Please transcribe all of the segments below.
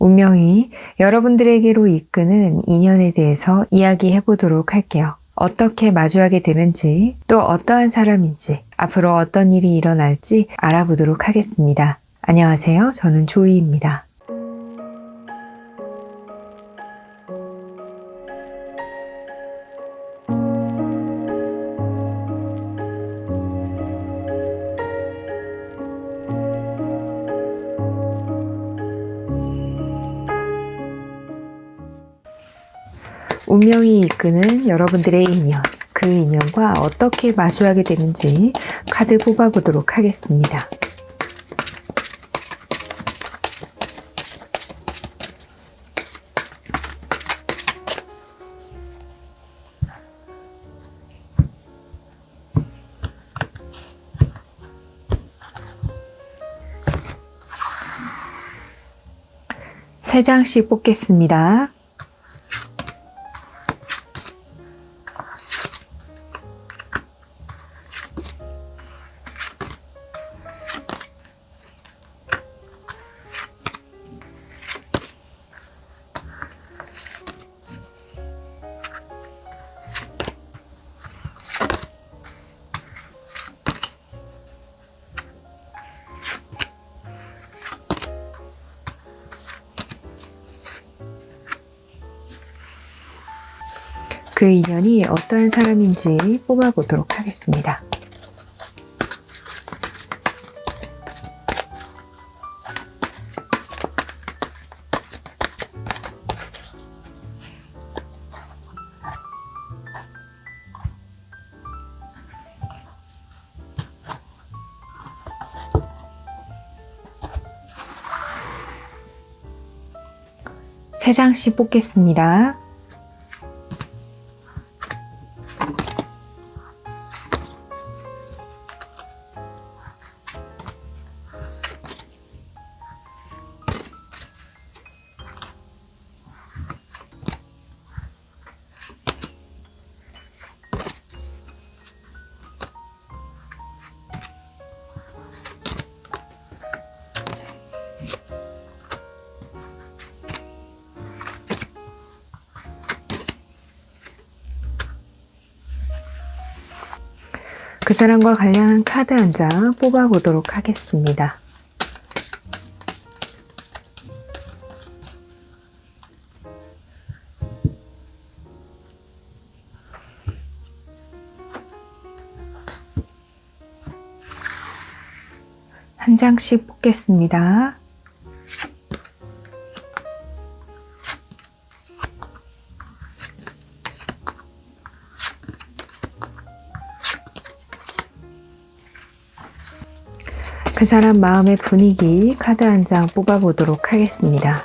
운명이 여러분들에게로 이끄는 인연에 대해서 이야기해 보도록 할게요. 어떻게 마주하게 되는지, 또 어떠한 사람인지, 앞으로 어떤 일이 일어날지 알아보도록 하겠습니다. 안녕하세요. 저는 조이입니다. 운명이 이끄는 여러분들의 인연, 그 인연과 어떻게 마주하게 되는지 카드 뽑아보도록 하겠습니다. 세 장씩 뽑겠습니다. 그 인연이 어떠한 사람인지 뽑아보도록 하겠습니다. 세 장씩 뽑겠습니다. 그 사람과 관련한 카드 한 장 뽑아보도록 하겠습니다. 한 장씩 뽑겠습니다. 그 사람 마음의 분위기 카드 한 장 뽑아보도록 하겠습니다.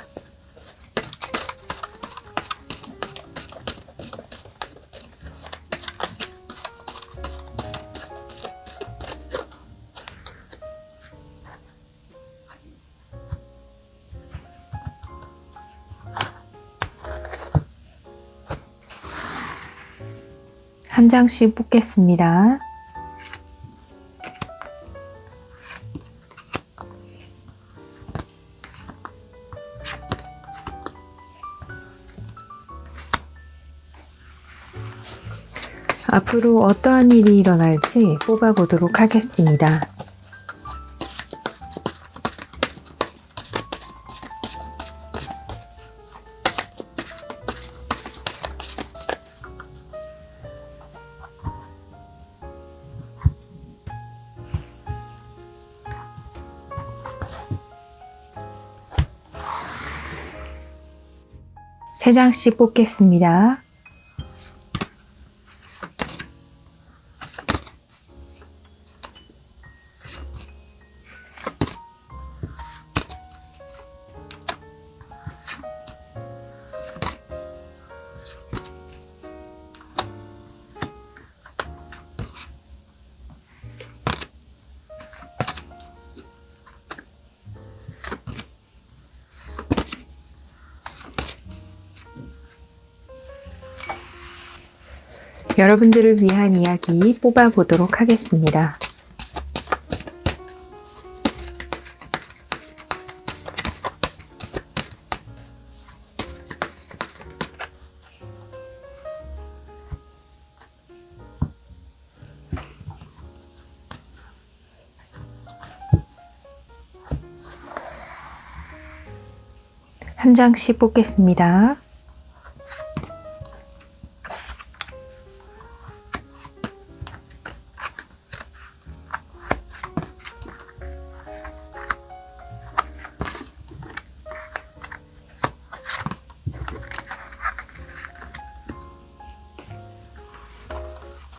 한 장씩 뽑겠습니다. 앞으로 어떠한 일이 일어날지 뽑아보도록 하겠습니다. 세 장씩 뽑겠습니다. 여러분들을 위한 이야기 뽑아보도록 하겠습니다. 한 장씩 뽑겠습니다.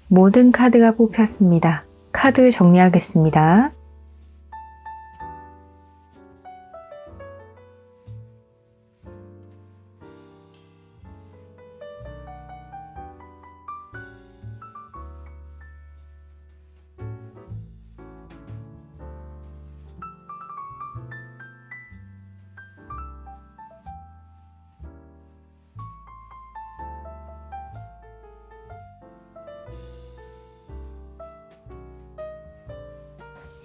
모든 카드가 뽑혔습니다. 카드 정리하겠습니다.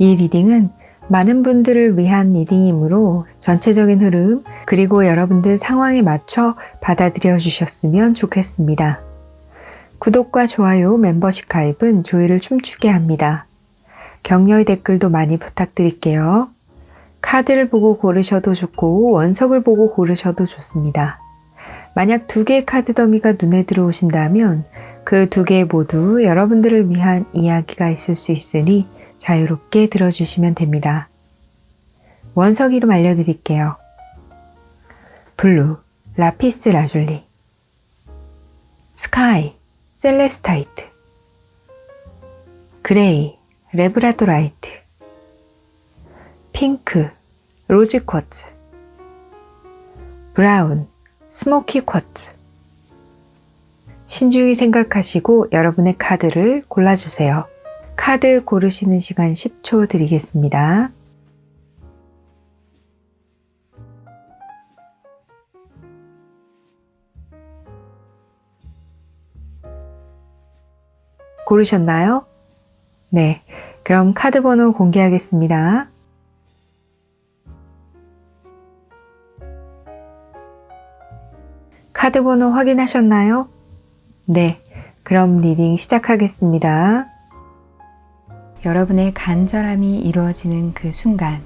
이 리딩은 많은 분들을 위한 리딩이므로 전체적인 흐름 그리고 여러분들 상황에 맞춰 받아들여 주셨으면 좋겠습니다. 구독과 좋아요, 멤버십 가입은 조회를 춤추게 합니다. 격려의 댓글도 많이 부탁드릴게요. 카드를 보고 고르셔도 좋고 원석을 보고 고르셔도 좋습니다. 만약 2개의 카드 더미가 눈에 들어오신다면 그 2개 모두 여러분들을 위한 이야기가 있을 수 있으니 자유롭게 들어주시면 됩니다. 원석 이름 알려드릴게요. 블루, 라피스 라줄리, 스카이, 셀레스타이트, 그레이, 레브라도라이트, 핑크, 로즈 쿼츠, 브라운, 스모키 쿼츠. 신중히 생각하시고 여러분의 카드를 골라주세요. 카드 고르시는 시간 10초 드리겠습니다. 고르셨나요? 네, 그럼 카드 번호 공개하겠습니다. 카드 번호 확인하셨나요? 네, 그럼 리딩 시작하겠습니다. 여러분의 간절함이 이루어지는 그 순간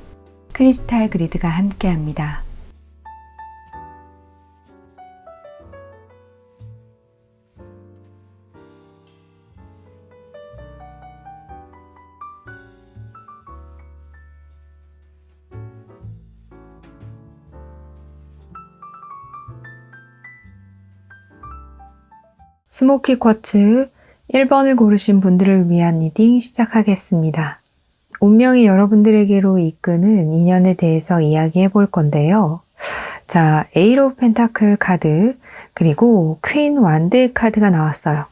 크리스탈 그리드가 함께합니다. 스모키 쿼츠 1번을 고르신 분들을 위한 리딩 시작하겠습니다. 운명이 여러분들에게로 이끄는 인연에 대해서 이야기해 볼 건데요. 자, 에이스 오브 펜타클 카드 그리고 퀸 완드 카드가 나왔어요.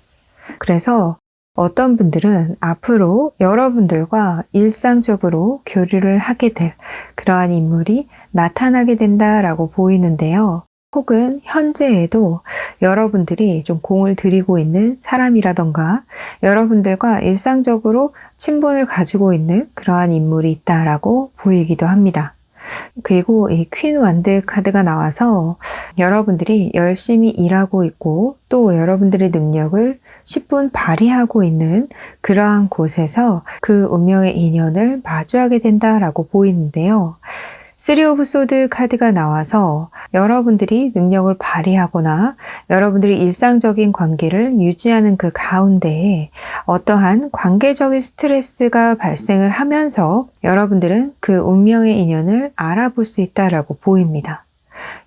그래서 어떤 분들은 앞으로 여러분들과 일상적으로 교류를 하게 될 그러한 인물이 나타나게 된다라고 보이는데요. 혹은 현재에도 여러분들이 좀 공을 들이고 있는 사람이라던가 여러분들과 일상적으로 친분을 가지고 있는 그러한 인물이 있다라고 보이기도 합니다. 그리고 이 퀸 완드 카드가 나와서 여러분들이 열심히 일하고 있고 또 여러분들의 능력을 10분 발휘하고 있는 그러한 곳에서 그 운명의 인연을 마주하게 된다라고 보이는데요. 3 오브 소드 카드가 나와서 여러분들이 능력을 발휘하거나 여러분들이 일상적인 관계를 유지하는 그 가운데에 어떠한 관계적인 스트레스가 발생을 하면서 여러분들은 그 운명의 인연을 알아볼 수 있다라고 보입니다.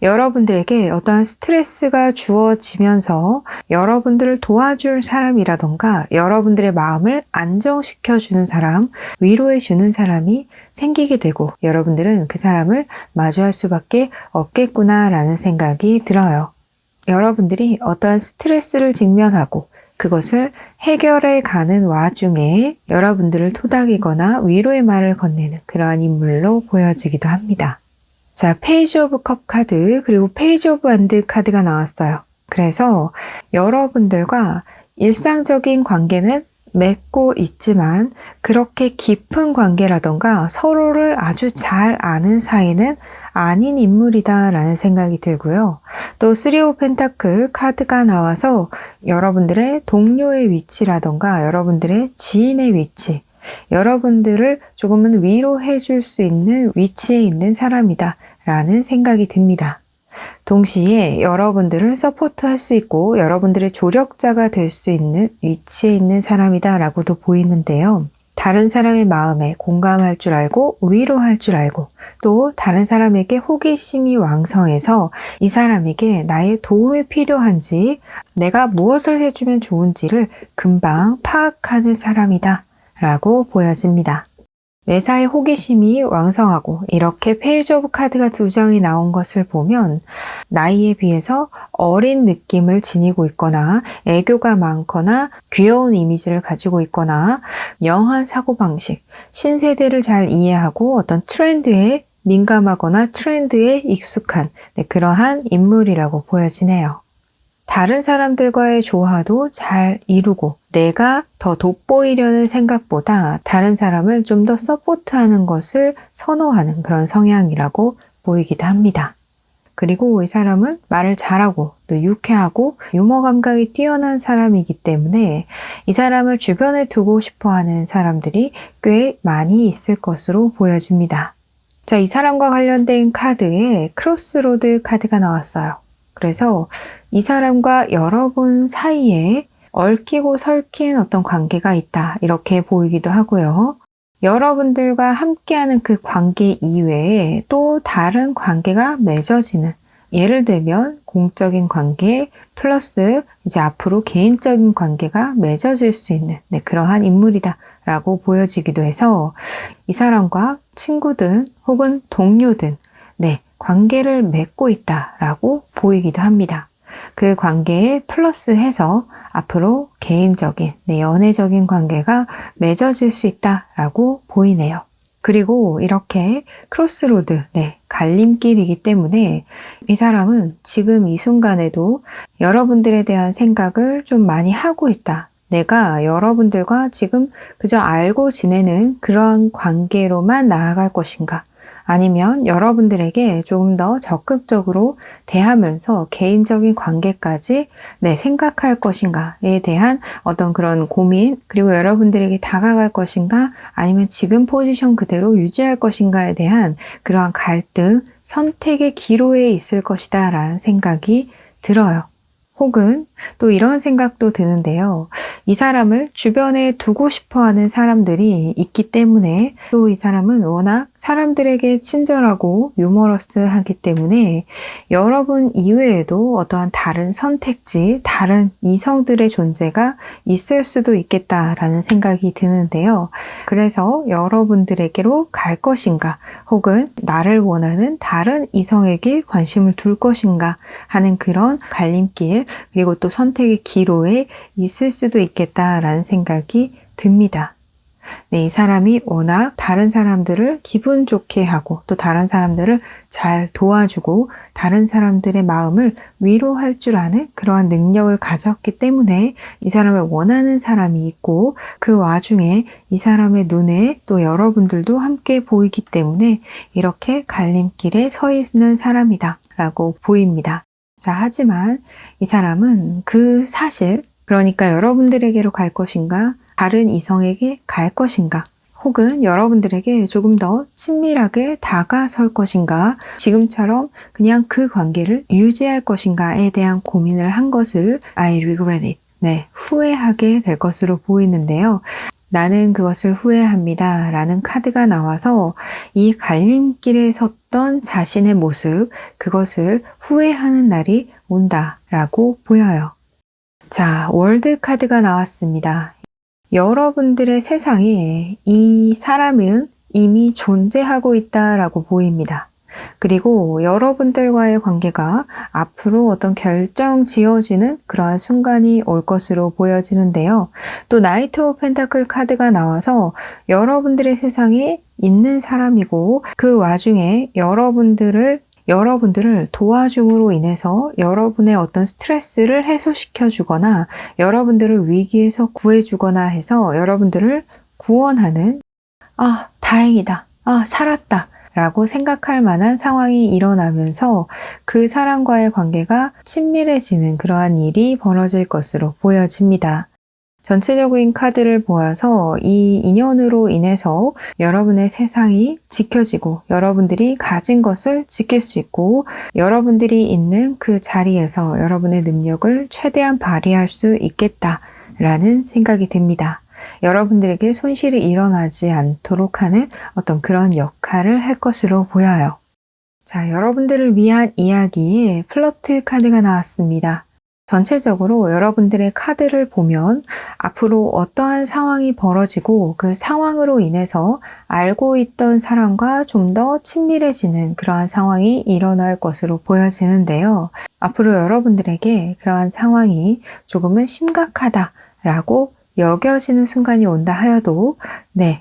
여러분들에게 어떠한 스트레스가 주어지면서 여러분들을 도와줄 사람이라던가 여러분들의 마음을 안정시켜주는 사람, 위로해주는 사람이 생기게 되고 여러분들은 그 사람을 마주할 수밖에 없겠구나라는 생각이 들어요. 여러분들이 어떠한 스트레스를 직면하고 그것을 해결해 가는 와중에 여러분들을 토닥이거나 위로의 말을 건네는 그러한 인물로 보여지기도 합니다. 자, 페이지 오브 컵 카드 그리고 페이지 오브 완드 카드가 나왔어요. 그래서 여러분들과 일상적인 관계는 맺고 있지만 그렇게 깊은 관계라던가 서로를 아주 잘 아는 사이는 아닌 인물이다라는 생각이 들고요. 또 3 오브 펜타클 카드가 나와서 여러분들의 동료의 위치라던가 여러분들의 지인의 위치, 여러분들을 조금은 위로해 줄 수 있는 위치에 있는 사람이다 라는 생각이 듭니다. 동시에 여러분들을 서포트할 수 있고 여러분들의 조력자가 될 수 있는 위치에 있는 사람이다라고도 보이는데요. 다른 사람의 마음에 공감할 줄 알고 위로할 줄 알고 또 다른 사람에게 호기심이 왕성해서 이 사람에게 나의 도움이 필요한지 내가 무엇을 해주면 좋은지를 금방 파악하는 사람이다 라고 보여집니다. 매사에 호기심이 왕성하고 이렇게 페이지 오브 카드가 2장이 나온 것을 보면 나이에 비해서 어린 느낌을 지니고 있거나 애교가 많거나 귀여운 이미지를 가지고 있거나 영한 사고방식, 신세대를 잘 이해하고 어떤 트렌드에 민감하거나 트렌드에 익숙한 그러한 인물이라고 보여지네요. 다른 사람들과의 조화도 잘 이루고 내가 더 돋보이려는 생각보다 다른 사람을 좀 더 서포트하는 것을 선호하는 그런 성향이라고 보이기도 합니다. 그리고 이 사람은 말을 잘하고 또 유쾌하고 유머 감각이 뛰어난 사람이기 때문에 이 사람을 주변에 두고 싶어하는 사람들이 꽤 많이 있을 것으로 보여집니다. 자, 이 사람과 관련된 카드에 크로스로드 카드가 나왔어요. 그래서 이 사람과 여러분 사이에 얽히고 설킨 어떤 관계가 있다 이렇게 보이기도 하고요. 여러분들과 함께하는 그 관계 이외에 또 다른 관계가 맺어지는, 예를 들면 공적인 관계 플러스 이제 앞으로 개인적인 관계가 맺어질 수 있는 그러한 인물이다 라고 보여지기도 해서 이 사람과 친구든 혹은 동료든 관계를 맺고 있다라고 보이기도 합니다. 그 관계에 플러스해서 앞으로 개인적인, 연애적인 관계가 맺어질 수 있다라고 보이네요. 그리고 이렇게 크로스로드, 갈림길이기 때문에 이 사람은 지금 이 순간에도 여러분들에 대한 생각을 좀 많이 하고 있다. 내가 여러분들과 지금 그저 알고 지내는 그러한 관계로만 나아갈 것인가? 아니면 여러분들에게 조금 더 적극적으로 대하면서 개인적인 관계까지 생각할 것인가에 대한 어떤 그런 고민, 그리고 여러분들에게 다가갈 것인가 아니면 지금 포지션 그대로 유지할 것인가에 대한 그러한 갈등, 선택의 기로에 있을 것이다 라는 생각이 들어요. 혹은 또 이런 생각도 드는데요. 이 사람을 주변에 두고 싶어하는 사람들이 있기 때문에 또 이 사람은 워낙 사람들에게 친절하고 유머러스하기 때문에 여러분 이외에도 어떠한 다른 선택지, 다른 이성들의 존재가 있을 수도 있겠다라는 생각이 드는데요. 그래서 여러분들에게로 갈 것인가 혹은 나를 원하는 다른 이성에게 관심을 둘 것인가 하는 그런 갈림길 그리고 또 선택의 기로에 있을 수도 있겠다라는 생각이 듭니다. 이 사람이 워낙 다른 사람들을 기분 좋게 하고 또 다른 사람들을 잘 도와주고 다른 사람들의 마음을 위로할 줄 아는 그러한 능력을 가졌기 때문에 이 사람을 원하는 사람이 있고 그 와중에 이 사람의 눈에 또 여러분들도 함께 보이기 때문에 이렇게 갈림길에 서 있는 사람이다 라고 보입니다. 자, 하지만 이 사람은 그 사실, 그러니까 여러분들에게로 갈 것인가, 다른 이성에게 갈 것인가, 혹은 여러분들에게 조금 더 친밀하게 다가설 것인가, 지금처럼 그냥 그 관계를 유지할 것인가에 대한 고민을 한 것을 I regret it, 후회하게 될 것으로 보이는데요. 나는 그것을 후회합니다 라는 카드가 나와서 이 갈림길에 섰던 자신의 모습, 그것을 후회하는 날이 온다라고 보여요. 자, 월드 카드가 나왔습니다. 여러분들의 세상에 이 사람은 이미 존재하고 있다라고 보입니다. 그리고 여러분들과의 관계가 앞으로 어떤 결정 지어지는 그러한 순간이 올 것으로 보여지는데요. 또 나이트 오브 펜타클 카드가 나와서 여러분들의 세상에 있는 사람이고 그 와중에 여러분들을 도와줌으로 인해서 여러분의 어떤 스트레스를 해소시켜 주거나 여러분들을 위기에서 구해 주거나 해서 여러분들을 구원하는 다행이다. 살았다. 라고 생각할 만한 상황이 일어나면서 그 사람과의 관계가 친밀해지는 그러한 일이 벌어질 것으로 보여집니다. 전체적인 카드를 보아서 이 인연으로 인해서 여러분의 세상이 지켜지고 여러분들이 가진 것을 지킬 수 있고 여러분들이 있는 그 자리에서 여러분의 능력을 최대한 발휘할 수 있겠다라는 생각이 듭니다. 여러분들에게 손실이 일어나지 않도록 하는 어떤 그런 역할을 할 것으로 보여요. 자, 여러분들을 위한 이야기에 플러트 카드가 나왔습니다. 전체적으로 여러분들의 카드를 보면 앞으로 어떠한 상황이 벌어지고 그 상황으로 인해서 알고 있던 사람과 좀 더 친밀해지는 그러한 상황이 일어날 것으로 보여지는데요. 앞으로 여러분들에게 그러한 상황이 조금은 심각하다라고 여겨지는 순간이 온다 하여도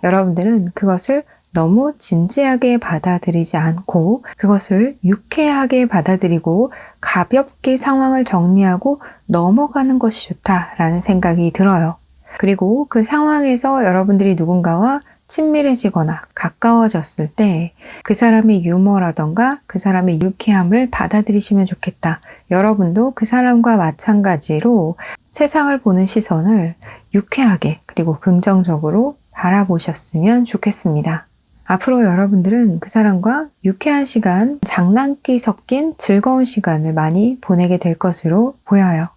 여러분들은 그것을 너무 진지하게 받아들이지 않고 그것을 유쾌하게 받아들이고 가볍게 상황을 정리하고 넘어가는 것이 좋다라는 생각이 들어요. 그리고 그 상황에서 여러분들이 누군가와 친밀해지거나 가까워졌을 때 그 사람의 유머라던가 그 사람의 유쾌함을 받아들이시면 좋겠다. 여러분도 그 사람과 마찬가지로 세상을 보는 시선을 유쾌하게 그리고 긍정적으로 바라보셨으면 좋겠습니다. 앞으로 여러분들은 그 사람과 유쾌한 시간, 장난기 섞인 즐거운 시간을 많이 보내게 될 것으로 보여요.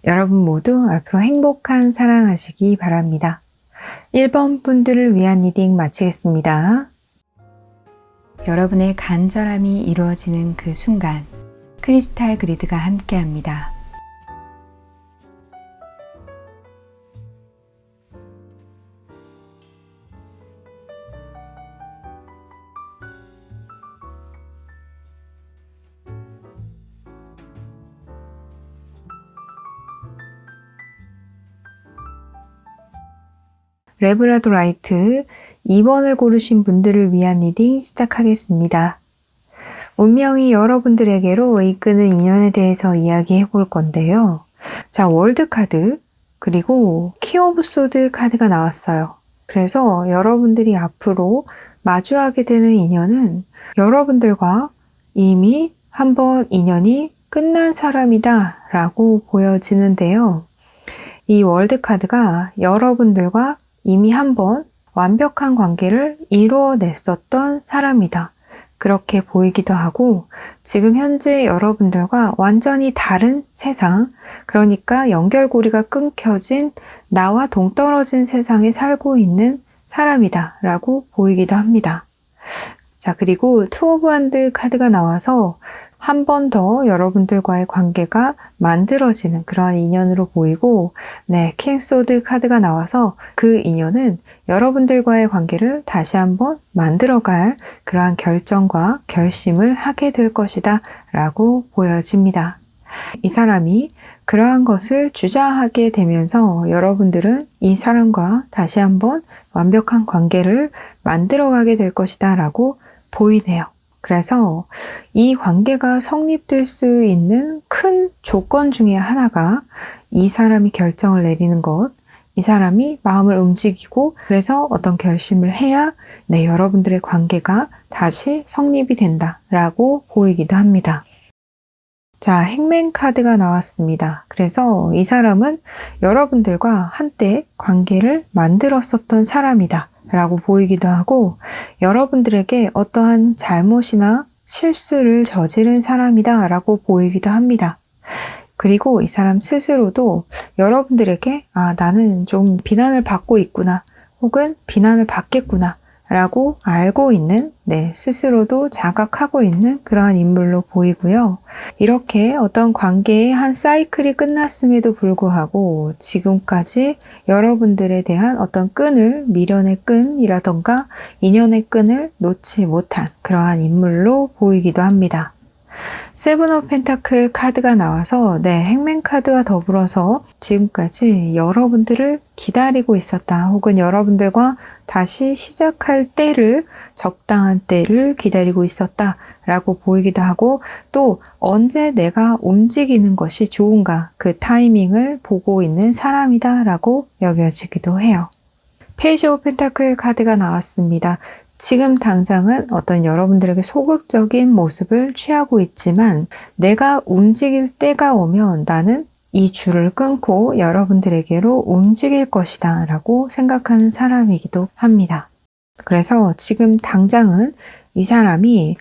여러분 모두 앞으로 행복한 사랑하시기 바랍니다. 1번 분들을 위한 리딩 마치겠습니다. 여러분의 간절함이 이루어지는 그 순간, 크리스탈 그리드가 함께합니다. 레브라도 라이트 2번을 고르신 분들을 위한 리딩 시작하겠습니다. 운명이 여러분들에게로 이끄는 인연에 대해서 이야기해 볼 건데요. 자, 월드 카드 그리고 키 오브 소드 카드가 나왔어요. 그래서 여러분들이 앞으로 마주하게 되는 인연은 여러분들과 이미 한번 인연이 끝난 사람이다 라고 보여지는데요. 이 월드 카드가 여러분들과 이미 한번 완벽한 관계를 이루어냈었던 사람이다. 그렇게 보이기도 하고 지금 현재 여러분들과 완전히 다른 세상, 그러니까 연결고리가 끊겨진 나와 동떨어진 세상에 살고 있는 사람이다 라고 보이기도 합니다. 자, 그리고 투 오브 한드 카드가 나와서 한 번 더 여러분들과의 관계가 만들어지는 그러한 인연으로 보이고 킹 소드 카드가 나와서 그 인연은 여러분들과의 관계를 다시 한번 만들어갈 그러한 결정과 결심을 하게 될 것이다 라고 보여집니다. 이 사람이 그러한 것을 주저하게 되면서 여러분들은 이 사람과 다시 한번 완벽한 관계를 만들어가게 될 것이다 라고 보이네요. 그래서 이 관계가 성립될 수 있는 큰 조건 중에 하나가 이 사람이 결정을 내리는 것, 이 사람이 마음을 움직이고 그래서 어떤 결심을 해야 여러분들의 관계가 다시 성립이 된다라고 보이기도 합니다. 자, 행맨 카드가 나왔습니다. 그래서 이 사람은 여러분들과 한때 관계를 만들었었던 사람이다 라고 보이기도 하고 여러분들에게 어떠한 잘못이나 실수를 저지른 사람이다 라고 보이기도 합니다. 그리고 이 사람 스스로도 여러분들에게 나는 좀 비난을 받고 있구나 혹은 비난을 받겠구나 라고 알고 있는 스스로도 자각하고 있는 그러한 인물로 보이고요. 이렇게 어떤 관계의 한 사이클이 끝났음에도 불구하고 지금까지 여러분들에 대한 어떤 끈을 미련의 끈이라던가 인연의 끈을 놓지 못한 그러한 인물로 보이기도 합니다. 세븐 오브 펜타클 카드가 나와서 행맨 카드와 더불어서 지금까지 여러분들을 기다리고 있었다 혹은 여러분들과 다시 시작할 때를 적당한 때를 기다리고 있었다 라고 보이기도 하고 또 언제 내가 움직이는 것이 좋은가 그 타이밍을 보고 있는 사람이다 라고 여겨지기도 해요. 페이지 오브 펜타클 카드가 나왔습니다. 지금 당장은 어떤 여러분들에게 소극적인 모습을 취하고 있지만 내가 움직일 때가 오면 나는 이 줄을 끊고 여러분들에게로 움직일 것이다 라고 생각하는 사람이기도 합니다. 그래서 지금 당장은 이 사람이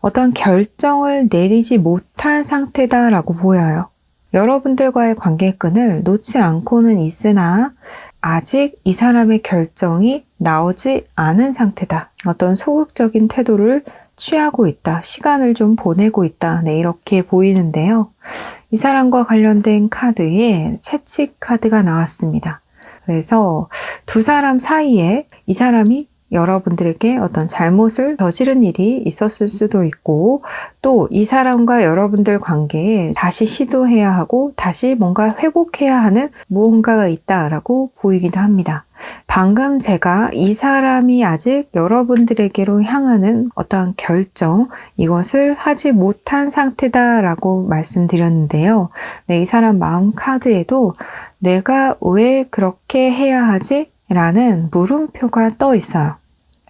어떤 결정을 내리지 못한 상태다라고 보여요. 여러분들과의 관계끈을 놓지 않고는 있으나 아직 이 사람의 결정이 나오지 않은 상태다. 어떤 소극적인 태도를 취하고 있다. 시간을 좀 보내고 있다. 네, 이렇게 보이는데요. 이 사람과 관련된 카드에 채찍 카드가 나왔습니다. 그래서 두 사람 사이에 이 사람이 여러분들에게 어떤 잘못을 저지른 일이 있었을 수도 있고 또 이 사람과 여러분들 관계에 다시 시도해야 하고 다시 뭔가 회복해야 하는 무언가가 있다라고 보이기도 합니다. 방금 제가 이 사람이 아직 여러분들에게로 향하는 어떠한 결정, 이것을 하지 못한 상태다라고 말씀드렸는데요. 네, 이 사람 마음 카드에도 내가 왜 그렇게 해야 하지? 라는 물음표가 떠 있어요.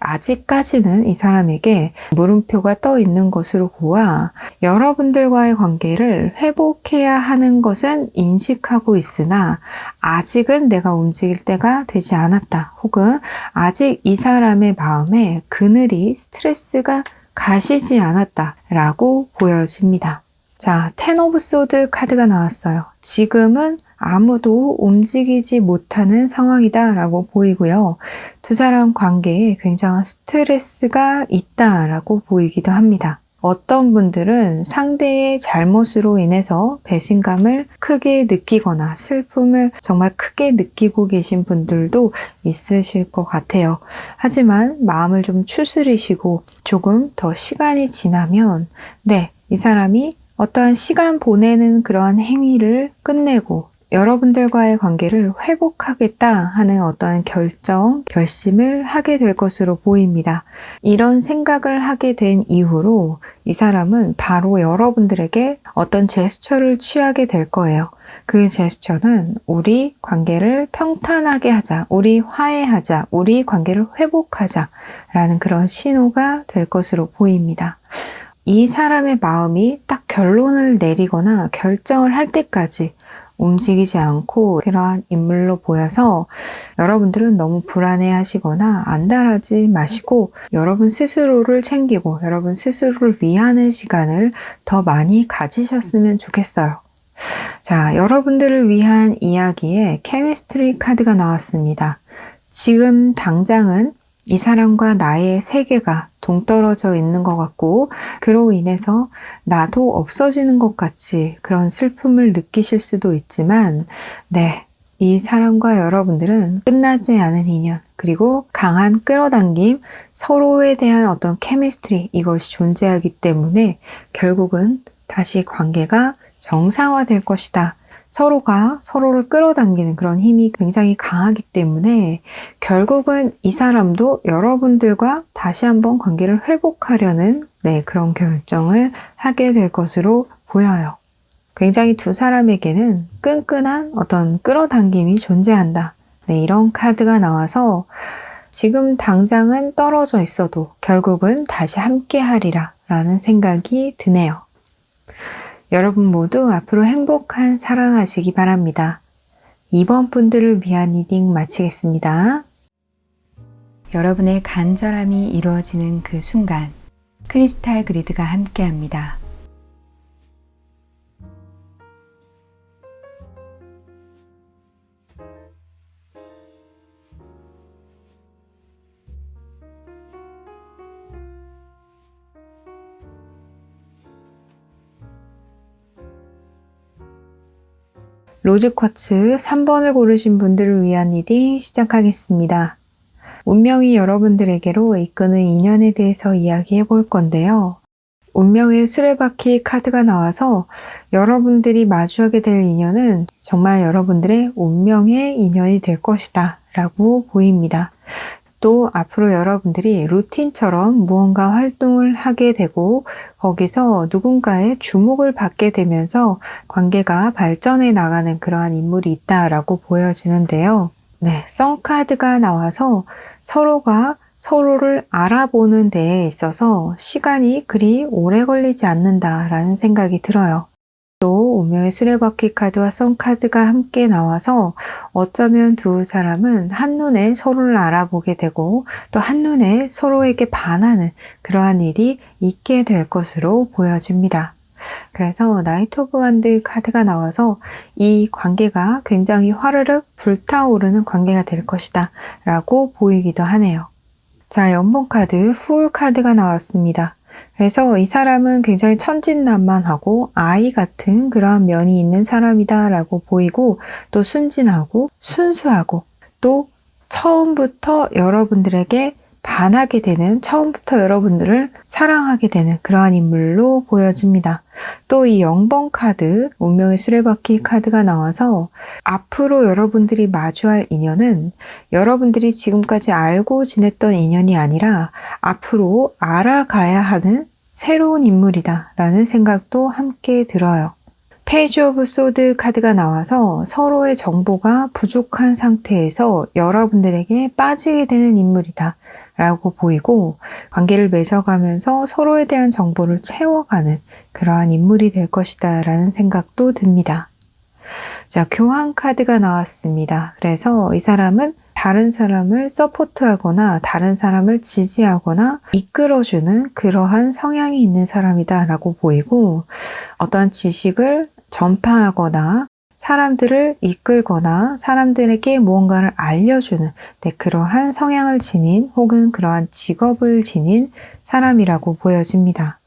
아직까지는 이 사람에게 물음표가 떠 있는 것으로 보아 여러분들과의 관계를 회복해야 하는 것은 인식하고 있으나 아직은 내가 움직일 때가 되지 않았다. 혹은 아직 이 사람의 마음에 그늘이 스트레스가 가시지 않았다 라고 보여집니다. 자, 텐 오브 소드 카드가 나왔어요. 지금은 아무도 움직이지 못하는 상황이다 라고 보이고요. 두 사람 관계에 굉장한 스트레스가 있다 라고 보이기도 합니다. 어떤 분들은 상대의 잘못으로 인해서 배신감을 크게 느끼거나 슬픔을 정말 크게 느끼고 계신 분들도 있으실 것 같아요. 하지만 마음을 좀 추스리시고 조금 더 시간이 지나면 이 사람이 어떠한 시간 보내는 그러한 행위를 끝내고 여러분들과의 관계를 회복하겠다 하는 어떤 결심을 하게 될 것으로 보입니다. 이런 생각을 하게 된 이후로 이 사람은 바로 여러분들에게 어떤 제스처를 취하게 될 거예요. 그 제스처는 우리 관계를 평탄하게 하자, 우리 화해하자, 우리 관계를 회복하자 라는 그런 신호가 될 것으로 보입니다. 이 사람의 마음이 딱 결론을 내리거나 결정을 할 때까지 움직이지 않고 그러한 인물로 보여서 여러분들은 너무 불안해 하시거나 안달하지 마시고 여러분 스스로를 챙기고 여러분 스스로를 위하는 시간을 더 많이 가지셨으면 좋겠어요. 자, 여러분들을 위한 이야기에 케미스트리 카드가 나왔습니다. 지금 당장은 이 사람과 나의 세계가 동떨어져 있는 것 같고 그로 인해서 나도 없어지는 것 같이 그런 슬픔을 느끼실 수도 있지만 이 사람과 여러분들은 끝나지 않은 인연 그리고 강한 끌어당김 서로에 대한 어떤 케미스트리 이것이 존재하기 때문에 결국은 다시 관계가 정상화될 것이다. 서로가 서로를 끌어당기는 그런 힘이 굉장히 강하기 때문에 결국은 이 사람도 여러분들과 다시 한번 관계를 회복하려는 그런 결정을 하게 될 것으로 보여요. 굉장히 두 사람에게는 끈끈한 어떤 끌어당김이 존재한다. 이런 카드가 나와서 지금 당장은 떨어져 있어도 결국은 다시 함께 하리라 라는 생각이 드네요. 여러분 모두 앞으로 행복한 사랑하시기 바랍니다. 이번 분들을 위한 리딩 마치겠습니다. 여러분의 간절함이 이루어지는 그 순간 크리스탈 그리드가 함께합니다. 로즈쿼츠 3번을 고르신 분들을 위한 리딩 시작하겠습니다. 운명이 여러분들에게로 이끄는 인연에 대해서 이야기해 볼 건데요. 운명의 수레바퀴 카드가 나와서 여러분들이 마주하게 될 인연은 정말 여러분들의 운명의 인연이 될 것이다 라고 보입니다. 또 앞으로 여러분들이 루틴처럼 무언가 활동을 하게 되고 거기서 누군가의 주목을 받게 되면서 관계가 발전해 나가는 그러한 인물이 있다라고 보여지는데요. 선 카드가 나와서 서로가 서로를 알아보는 데에 있어서 시간이 그리 오래 걸리지 않는다라는 생각이 들어요. 또 운명의 수레바퀴 카드와 선 카드가 함께 나와서 어쩌면 두 사람은 한눈에 서로를 알아보게 되고 또 한눈에 서로에게 반하는 그러한 일이 있게 될 것으로 보여집니다. 그래서 나이트 오브 완드 카드가 나와서 이 관계가 굉장히 화르륵 불타오르는 관계가 될 것이다 라고 보이기도 하네요. 자, 연봉 카드, 풀 카드가 나왔습니다. 그래서 이 사람은 굉장히 천진난만하고 아이 같은 그러한 면이 있는 사람이다 라고 보이고 또 순진하고 순수하고 또 처음부터 여러분들에게 반하게 되는, 처음부터 여러분들을 사랑하게 되는 그러한 인물로 보여집니다. 또 이 0번 카드, 운명의 수레바퀴 카드가 나와서 앞으로 여러분들이 마주할 인연은 여러분들이 지금까지 알고 지냈던 인연이 아니라 앞으로 알아가야 하는 새로운 인물이다 라는 생각도 함께 들어요. 페이지 오브 소드 카드가 나와서 서로의 정보가 부족한 상태에서 여러분들에게 빠지게 되는 인물이다 라고 보이고 관계를 맺어가면서 서로에 대한 정보를 채워가는 그러한 인물이 될 것이다 라는 생각도 듭니다. 자, 교환 카드가 나왔습니다. 그래서 이 사람은 다른 사람을 서포트하거나 다른 사람을 지지하거나 이끌어주는 그러한 성향이 있는 사람이다 라고 보이고 어떤 지식을 전파하거나 사람들을 이끌거나 사람들에게 무언가를 알려주는 그러한 성향을 지닌 혹은 그러한 직업을 지닌 사람이라고 보여집니다.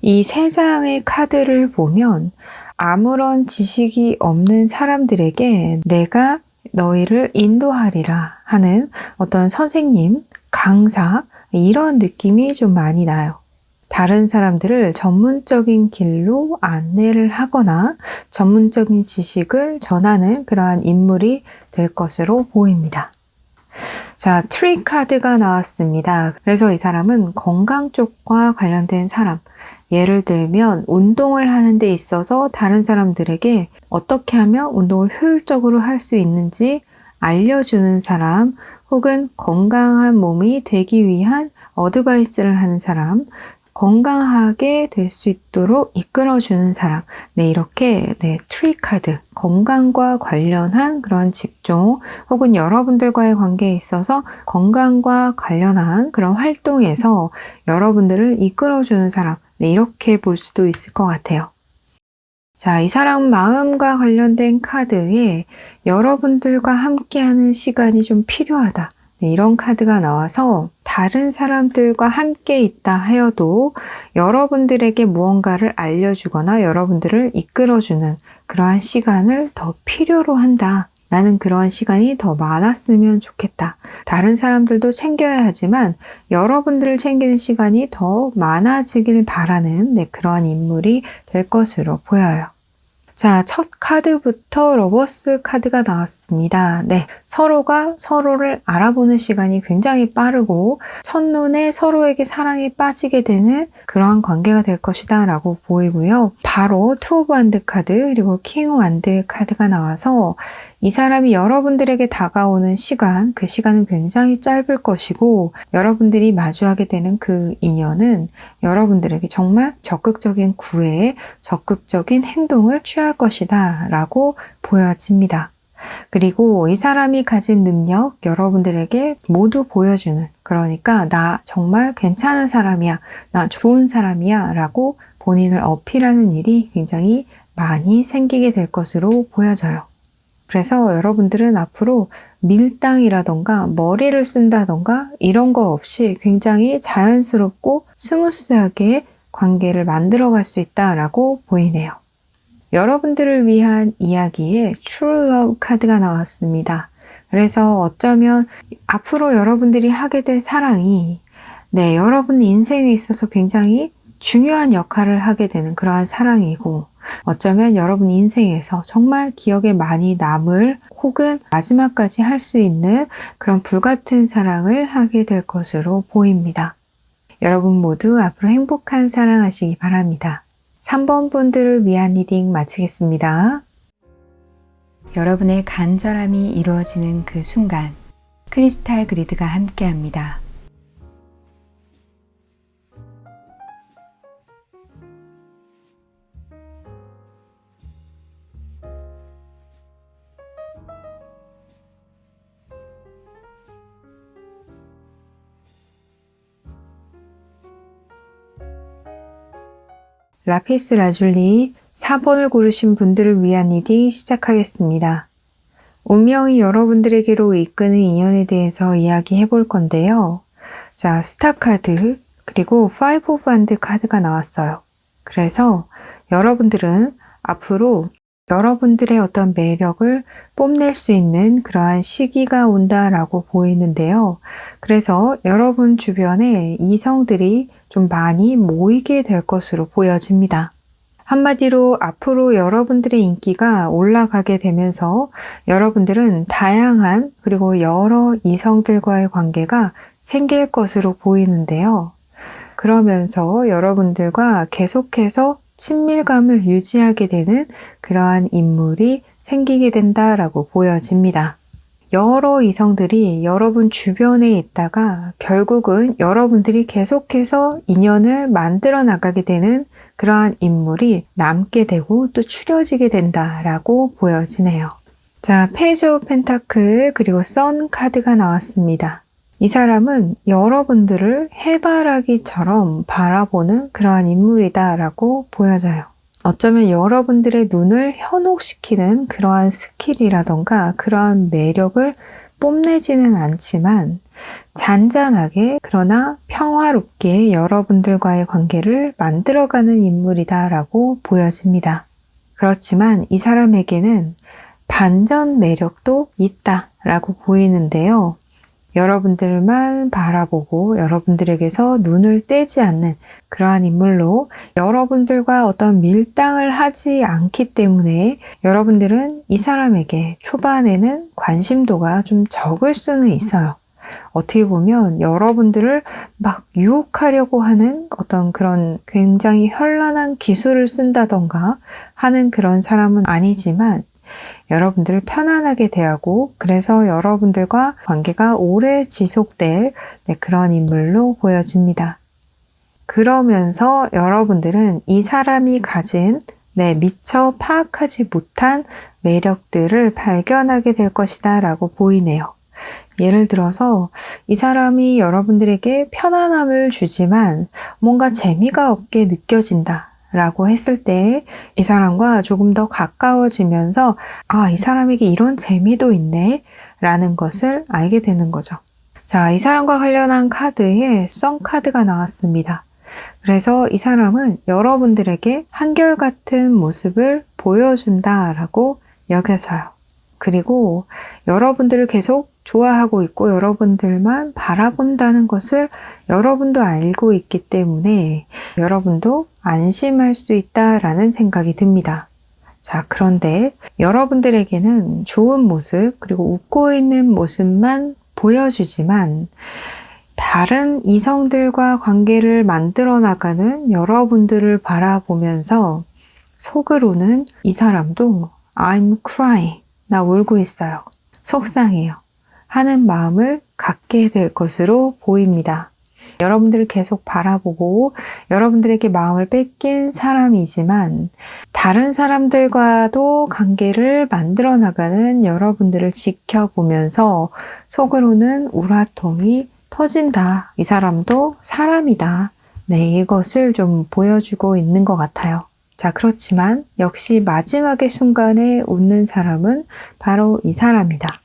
이 세 장의 카드를 보면 아무런 지식이 없는 사람들에게 내가 너희를 인도하리라 하는 어떤 선생님, 강사 이런 느낌이 좀 많이 나요. 다른 사람들을 전문적인 길로 안내를 하거나 전문적인 지식을 전하는 그러한 인물이 될 것으로 보입니다. 자, 트리 카드가 나왔습니다. 그래서 이 사람은 건강 쪽과 관련된 사람, 예를 들면 운동을 하는 데 있어서 다른 사람들에게 어떻게 하면 운동을 효율적으로 할 수 있는지 알려주는 사람, 혹은 건강한 몸이 되기 위한 어드바이스를 하는 사람, 건강하게 될 수 있도록 이끌어주는 사람. 이렇게 트리 카드, 건강과 관련한 그런 직종 혹은 여러분들과의 관계에 있어서 건강과 관련한 그런 활동에서 여러분들을 이끌어주는 사람. 이렇게 볼 수도 있을 것 같아요. 자, 이 사람 마음과 관련된 카드에 여러분들과 함께하는 시간이 좀 필요하다. 이런 카드가 나와서 다른 사람들과 함께 있다 하여도 여러분들에게 무언가를 알려주거나 여러분들을 이끌어주는 그러한 시간을 더 필요로 한다. 나는 그러한 시간이 더 많았으면 좋겠다. 다른 사람들도 챙겨야 하지만 여러분들을 챙기는 시간이 더 많아지길 바라는 그러한 인물이 될 것으로 보여요. 자, 첫 카드부터 러버스 카드가 나왔습니다. 서로가 서로를 알아보는 시간이 굉장히 빠르고 첫눈에 서로에게 사랑에 빠지게 되는 그러한 관계가 될 것이다 라고 보이고요. 바로 투 오브 완드 카드 그리고 킹 완드 카드가 나와서 이 사람이 여러분들에게 다가오는 시간, 그 시간은 굉장히 짧을 것이고 여러분들이 마주하게 되는 그 인연은 여러분들에게 정말 적극적인 구애에 적극적인 행동을 취할 것이다 라고 보여집니다. 그리고 이 사람이 가진 능력 여러분들에게 모두 보여주는, 그러니까 나 정말 괜찮은 사람이야, 나 좋은 사람이야 라고 본인을 어필하는 일이 굉장히 많이 생기게 될 것으로 보여져요. 그래서 여러분들은 앞으로 밀당이라던가 머리를 쓴다던가 이런 거 없이 굉장히 자연스럽고 스무스하게 관계를 만들어갈 수 있다라고 보이네요. 여러분들을 위한 이야기에 True Love 카드가 나왔습니다. 그래서 어쩌면 앞으로 여러분들이 하게 될 사랑이 여러분 인생에 있어서 굉장히 중요한 역할을 하게 되는 그러한 사랑이고 어쩌면 여러분 인생에서 정말 기억에 많이 남을 혹은 마지막까지 할 수 있는 그런 불같은 사랑을 하게 될 것으로 보입니다. 여러분 모두 앞으로 행복한 사랑하시기 바랍니다. 3번 분들을 위한 리딩 마치겠습니다. 여러분의 간절함이 이루어지는 그 순간 크리스탈 그리드가 함께합니다. 라피스 라줄리 4번을 고르신 분들을 위한 리딩 시작하겠습니다. 운명이 여러분들에게로 이끄는 인연에 대해서 이야기해 볼 건데요. 자, 스타 카드 그리고 5 오브 한드 카드가 나왔어요. 그래서 여러분들은 앞으로 여러분들의 어떤 매력을 뽐낼 수 있는 그러한 시기가 온다라고 보이는데요. 그래서 여러분 주변에 이성들이 좀 많이 모이게 될 것으로 보여집니다. 한마디로 앞으로 여러분들의 인기가 올라가게 되면서 여러분들은 다양한 그리고 여러 이성들과의 관계가 생길 것으로 보이는데요. 그러면서 여러분들과 계속해서 친밀감을 유지하게 되는 그러한 인물이 생기게 된다라고 보여집니다. 여러 이성들이 여러분 주변에 있다가 결국은 여러분들이 계속해서 인연을 만들어 나가게 되는 그러한 인물이 남게 되고 또 추려지게 된다라고 보여지네요. 자, 페이지 오브 펜타클 그리고 선 카드가 나왔습니다. 이 사람은 여러분들을 해바라기처럼 바라보는 그러한 인물이다라고 보여져요. 어쩌면 여러분들의 눈을 현혹시키는 그러한 스킬이라던가 그러한 매력을 뽐내지는 않지만 잔잔하게 그러나 평화롭게 여러분들과의 관계를 만들어가는 인물이다라고 보여집니다. 그렇지만 이 사람에게는 반전 매력도 있다라고 보이는데요. 여러분들만 바라보고 여러분들에게서 눈을 떼지 않는 그러한 인물로 여러분들과 어떤 밀당을 하지 않기 때문에 여러분들은 이 사람에게 초반에는 관심도가 좀 적을 수는 있어요. 어떻게 보면 여러분들을 막 유혹하려고 하는 어떤 그런 굉장히 현란한 기술을 쓴다던가 하는 그런 사람은 아니지만 여러분들을 편안하게 대하고 그래서 여러분들과 관계가 오래 지속될 그런 인물로 보여집니다. 그러면서 여러분들은 이 사람이 가진 미처 파악하지 못한 매력들을 발견하게 될 것이다 라고 보이네요. 예를 들어서 이 사람이 여러분들에게 편안함을 주지만 뭔가 재미가 없게 느껴진다 라고 했을 때 이 사람과 조금 더 가까워지면서 이 사람에게 이런 재미도 있네 라는 것을 알게 되는 거죠. 자, 이 사람과 관련한 카드에 선 카드가 나왔습니다. 그래서 이 사람은 여러분들에게 한결같은 모습을 보여준다라고 여겨져요. 그리고 여러분들을 계속 좋아하고 있고 여러분들만 바라본다는 것을 여러분도 알고 있기 때문에 여러분도 안심할 수 있다라는 생각이 듭니다. 자, 그런데 여러분들에게는 좋은 모습 그리고 웃고 있는 모습만 보여주지만 다른 이성들과 관계를 만들어 나가는 여러분들을 바라보면서 속으로는 이 사람도 I'm crying, 나 울고 있어요. 속상해요. 하는 마음을 갖게 될 것으로 보입니다. 여러분들을 계속 바라보고 여러분들에게 마음을 뺏긴 사람이지만 다른 사람들과도 관계를 만들어 나가는 여러분들을 지켜보면서 속으로는 우라통이 터진다. 이 사람도 사람이다. 이것을 좀 보여주고 있는 것 같아요. 자, 그렇지만 역시 마지막의 순간에 웃는 사람은 바로 이 사람이다.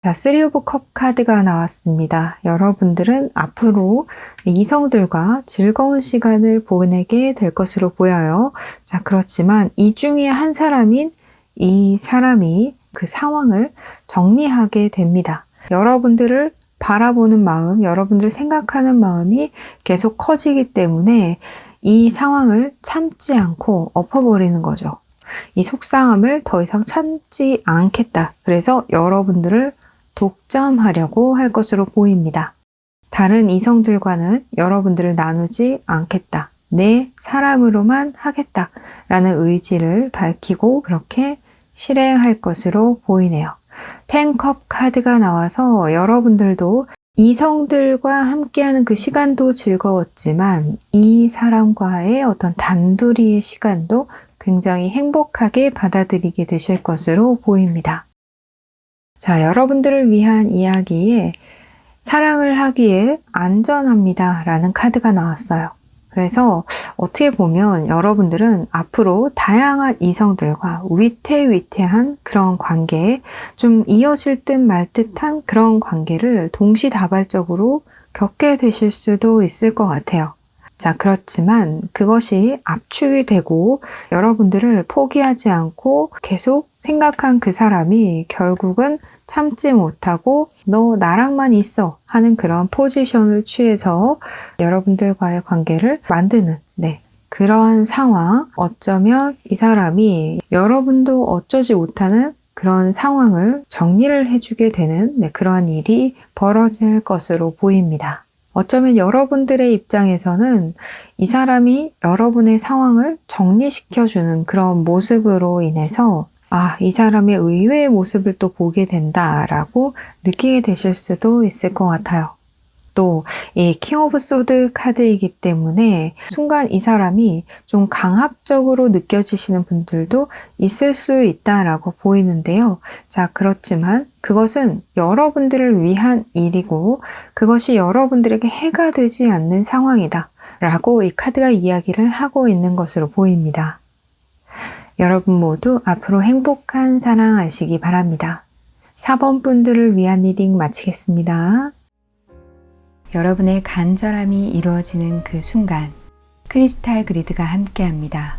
자, 3 오브 컵 카드가 나왔습니다. 여러분들은 앞으로 이성들과 즐거운 시간을 보내게 될 것으로 보여요. 자, 그렇지만 이 중에 한 사람인 이 사람이 그 상황을 정리하게 됩니다. 여러분들을 바라보는 마음, 여러분들 생각하는 마음이 계속 커지기 때문에 이 상황을 참지 않고 엎어버리는 거죠. 이 속상함을 더 이상 참지 않겠다. 그래서 여러분들을 독점하려고 할 것으로 보입니다. 다른 이성들과는 여러분들을 나누지 않겠다. 내 사람으로만 하겠다. 라는 의지를 밝히고 그렇게 실행할 것으로 보이네요. 10컵 카드가 나와서 여러분들도 이성들과 함께하는 그 시간도 즐거웠지만 이 사람과의 어떤 단둘이의 시간도 굉장히 행복하게 받아들이게 되실 것으로 보입니다. 자, 여러분들을 위한 이야기에 사랑을 하기에 안전합니다 라는 카드가 나왔어요. 그래서 어떻게 보면 여러분들은 앞으로 다양한 이성들과 위태위태한 그런 관계에 좀 이어질 듯 말 듯한 그런 관계를 동시다발적으로 겪게 되실 수도 있을 것 같아요. 자, 그렇지만 그것이 압축이 되고 여러분들을 포기하지 않고 계속 생각한 그 사람이 결국은 참지 못하고 너 나랑만 있어 하는 그런 포지션을 취해서 여러분들과의 관계를 만드는 그런 상황, 어쩌면 이 사람이 여러분도 어쩌지 못하는 그런 상황을 정리를 해주게 되는 그러한 일이 벌어질 것으로 보입니다. 어쩌면 여러분들의 입장에서는 이 사람이 여러분의 상황을 정리시켜주는 그런 모습으로 인해서 이 사람의 의외의 모습을 또 보게 된다라고 느끼게 되실 수도 있을 것 같아요. 또 이 킹 오브 소드 카드이기 때문에 순간 이 사람이 좀 강압적으로 느껴지시는 분들도 있을 수 있다라고 보이는데요. 자, 그렇지만 그것은 여러분들을 위한 일이고 그것이 여러분들에게 해가 되지 않는 상황이다 라고 이 카드가 이야기를 하고 있는 것으로 보입니다. 여러분 모두 앞으로 행복한 사랑하시기 바랍니다. 4번 분들을 위한 리딩 마치겠습니다. 여러분의 간절함이 이루어지는 그 순간 크리스탈 그리드가 함께합니다.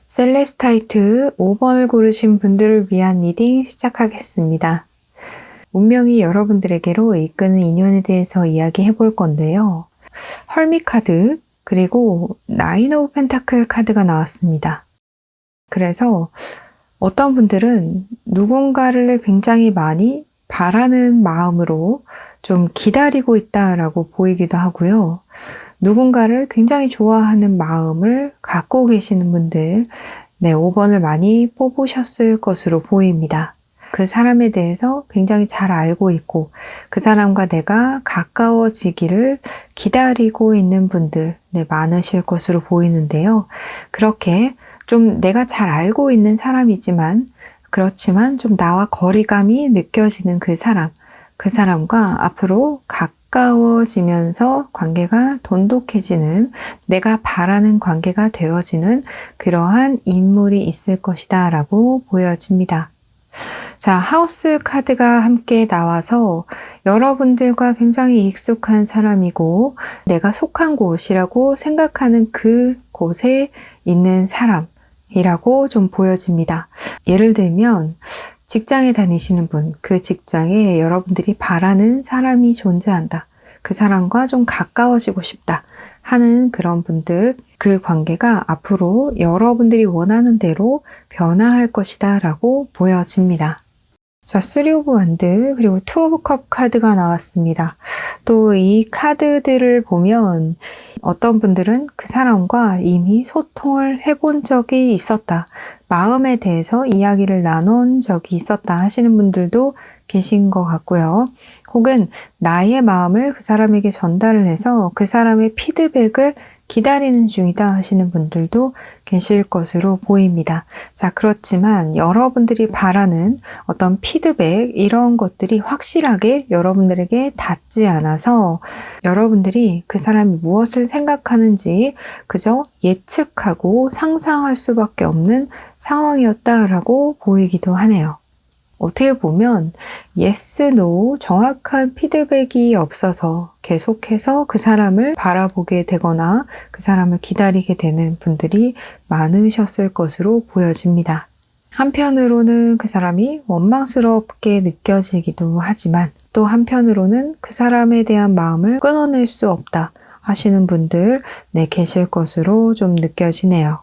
셀레스타이트 5번을 고르신 분들을 위한 리딩 시작하겠습니다. 운명이 여러분들에게로 이끄는 인연에 대해서 이야기해 볼 건데요. 헐밋 카드 그리고 나인 오브 펜타클 카드가 나왔습니다. 그래서 어떤 분들은 누군가를 굉장히 많이 바라는 마음으로 좀 기다리고 있다라고 보이기도 하고요. 누군가를 굉장히 좋아하는 마음을 갖고 계시는 분들 5번을 많이 뽑으셨을 것으로 보입니다. 그 사람에 대해서 굉장히 잘 알고 있고 그 사람과 내가 가까워지기를 기다리고 있는 분들 많으실 것으로 보이는데요. 그렇게 좀 내가 잘 알고 있는 사람이지만 그렇지만 좀 나와 거리감이 느껴지는 그 사람과 앞으로 가까워지면서 관계가 돈독해지는 내가 바라는 관계가 되어지는 그러한 인물이 있을 것이다 라고 보여집니다. 자, 하우스 카드가 함께 나와서 여러분들과 굉장히 익숙한 사람이고 내가 속한 곳이라고 생각하는 그 곳에 있는 사람이라고 좀 보여집니다. 예를 들면 직장에 다니시는 분, 그 직장에 여러분들이 바라는 사람이 존재한다. 그 사람과 좀 가까워지고 싶다 하는 그런 분들, 그 관계가 앞으로 여러분들이 원하는 대로 변화할 것이다 라고 보여집니다. 자, 3 오브 원드 그리고 2 오브 컵 카드가 나왔습니다. 또 이 카드들을 보면 어떤 분들은 그 사람과 이미 소통을 해본 적이 있었다. 마음에 대해서 이야기를 나눈 적이 있었다 하시는 분들도 계신 것 같고요. 혹은 나의 마음을 그 사람에게 전달을 해서 그 사람의 피드백을 기다리는 중이다 하시는 분들도 계실 것으로 보입니다. 자, 그렇지만 여러분들이 바라는 어떤 피드백 이런 것들이 확실하게 여러분들에게 닿지 않아서 여러분들이 그 사람이 무엇을 생각하는지 그저 예측하고 상상할 수밖에 없는 상황이었다라고 보이기도 하네요. 어떻게 보면 yes, no 정확한 피드백이 없어서 계속해서 그 사람을 바라보게 되거나 그 사람을 기다리게 되는 분들이 많으셨을 것으로 보여집니다. 한편으로는 그 사람이 원망스럽게 느껴지기도 하지만 또 한편으로는 그 사람에 대한 마음을 끊어낼 수 없다 하시는 분들 계실 것으로 좀 느껴지네요.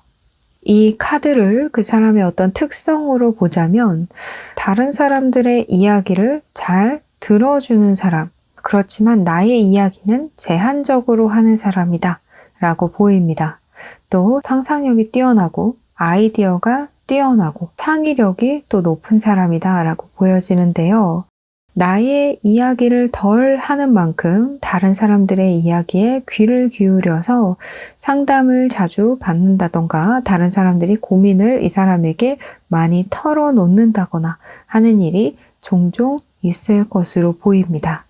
이 카드를 그 사람의 어떤 특성으로 보자면 다른 사람들의 이야기를 잘 들어주는 사람, 그렇지만 나의 이야기는 제한적으로 하는 사람이다 라고 보입니다. 또 상상력이 뛰어나고 아이디어가 뛰어나고 창의력이 또 높은 사람이다 라고 보여지는데요. 나의 이야기를 덜 하는 만큼 다른 사람들의 이야기에 귀를 기울여서 상담을 자주 받는다던가 다른 사람들이 고민을 이 사람에게 많이 털어놓는다거나 하는 일이 종종 있을 것으로 보입니다.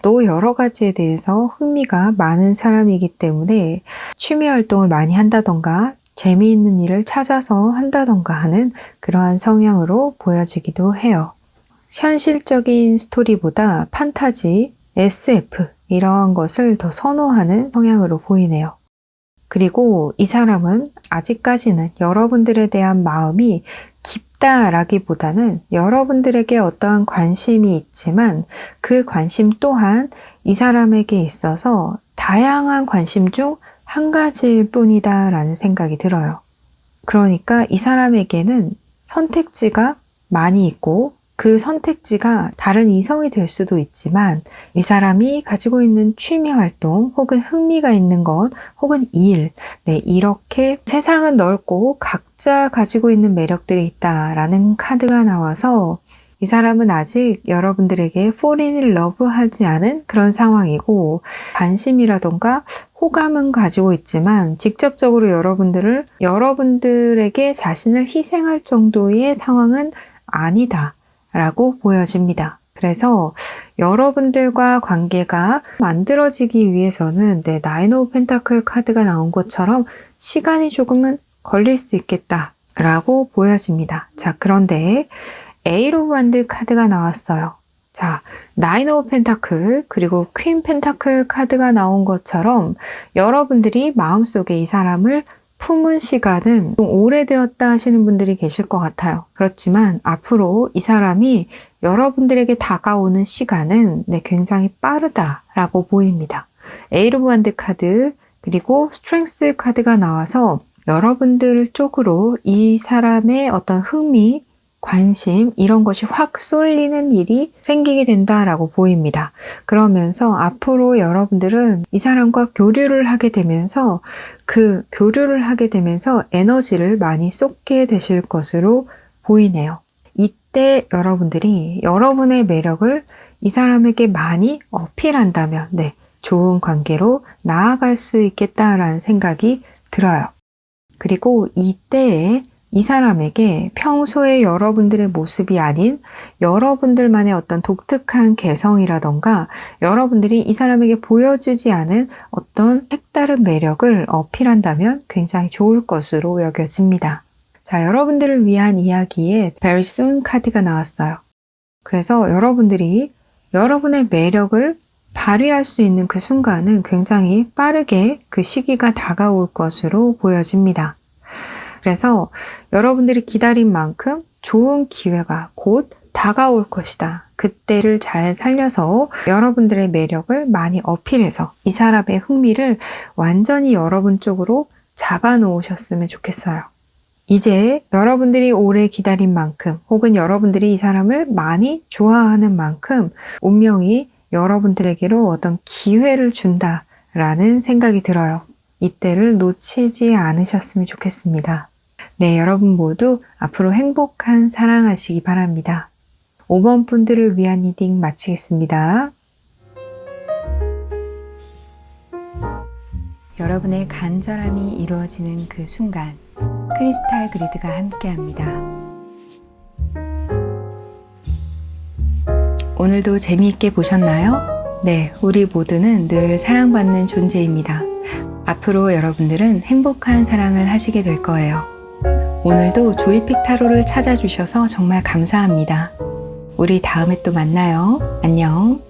또 여러 가지에 대해서 흥미가 많은 사람이기 때문에 취미 활동을 많이 한다던가 재미있는 일을 찾아서 한다던가 하는 그러한 성향으로 보여지기도 해요. 현실적인 스토리보다 판타지, SF 이러한 것을 더 선호하는 성향으로 보이네요. 그리고 이 사람은 아직까지는 여러분들에 대한 마음이 깊다라기보다는 여러분들에게 어떠한 관심이 있지만 그 관심 또한 이 사람에게 있어서 다양한 관심 중 한 가지일 뿐이다 라는 생각이 들어요. 그러니까 이 사람에게는 선택지가 많이 있고 그 선택지가 다른 이성이 될 수도 있지만 이 사람이 가지고 있는 취미 활동 혹은 흥미가 있는 것 혹은 일, 이렇게 세상은 넓고 각자 가지고 있는 매력들이 있다라는 카드가 나와서 이 사람은 아직 여러분들에게 fall in love 하지 않은 그런 상황이고 관심이라던가 호감은 가지고 있지만 직접적으로 여러분들에게 자신을 희생할 정도의 상황은 아니다 라고 보여집니다. 그래서 여러분들과 관계가 만들어지기 위해서는 나인 오브 펜타클 카드가 나온 것처럼 시간이 조금은 걸릴 수 있겠다 라고 보여집니다. 자, 그런데 에잇 오브 완드 카드가 나왔어요. 자, 나인 오브 펜타클 그리고 퀸 펜타클 카드가 나온 것처럼 여러분들이 마음속에 이 사람을 품은 시간은 좀 오래되었다 하시는 분들이 계실 것 같아요. 그렇지만 앞으로 이 사람이 여러분들에게 다가오는 시간은 굉장히 빠르다라고 보입니다. 에잇 오브 완드 카드 그리고 스트렝스 카드가 나와서 여러분들 쪽으로 이 사람의 어떤 흥미, 관심 이런 것이 확 쏠리는 일이 생기게 된다라고 보입니다. 그러면서 앞으로 여러분들은 이 사람과 교류를 하게 되면서 그 교류를 하게 되면서 에너지를 많이 쏟게 되실 것으로 보이네요. 이때 여러분들이 여러분의 매력을 이 사람에게 많이 어필한다면 좋은 관계로 나아갈 수 있겠다라는 생각이 들어요. 그리고 이때에 이 사람에게 평소에 여러분들의 모습이 아닌 여러분들만의 어떤 독특한 개성이라던가 여러분들이 이 사람에게 보여주지 않은 어떤 색다른 매력을 어필한다면 굉장히 좋을 것으로 여겨집니다. 자, 여러분들을 위한 이야기에 Very Soon 카드가 나왔어요. 그래서 여러분들이 여러분의 매력을 발휘할 수 있는 그 순간은 굉장히 빠르게 그 시기가 다가올 것으로 보여집니다. 그래서 여러분들이 기다린 만큼 좋은 기회가 곧 다가올 것이다. 그때를 잘 살려서 여러분들의 매력을 많이 어필해서 이 사람의 흥미를 완전히 여러분 쪽으로 잡아놓으셨으면 좋겠어요. 이제 여러분들이 오래 기다린 만큼 혹은 여러분들이 이 사람을 많이 좋아하는 만큼 운명이 여러분들에게로 어떤 기회를 준다라는 생각이 들어요. 이때를 놓치지 않으셨으면 좋겠습니다. 여러분 모두 앞으로 행복한 사랑하시기 바랍니다. 5번 분들을 위한 리딩 마치겠습니다. 여러분의 간절함이 이루어지는 그 순간 크리스탈 그리드가 함께합니다. 오늘도 재미있게 보셨나요? 우리 모두는 늘 사랑받는 존재입니다. 앞으로 여러분들은 행복한 사랑을 하시게 될 거예요. 오늘도 조이픽 타로를 찾아주셔서 정말 감사합니다. 우리 다음에 또 만나요. 안녕.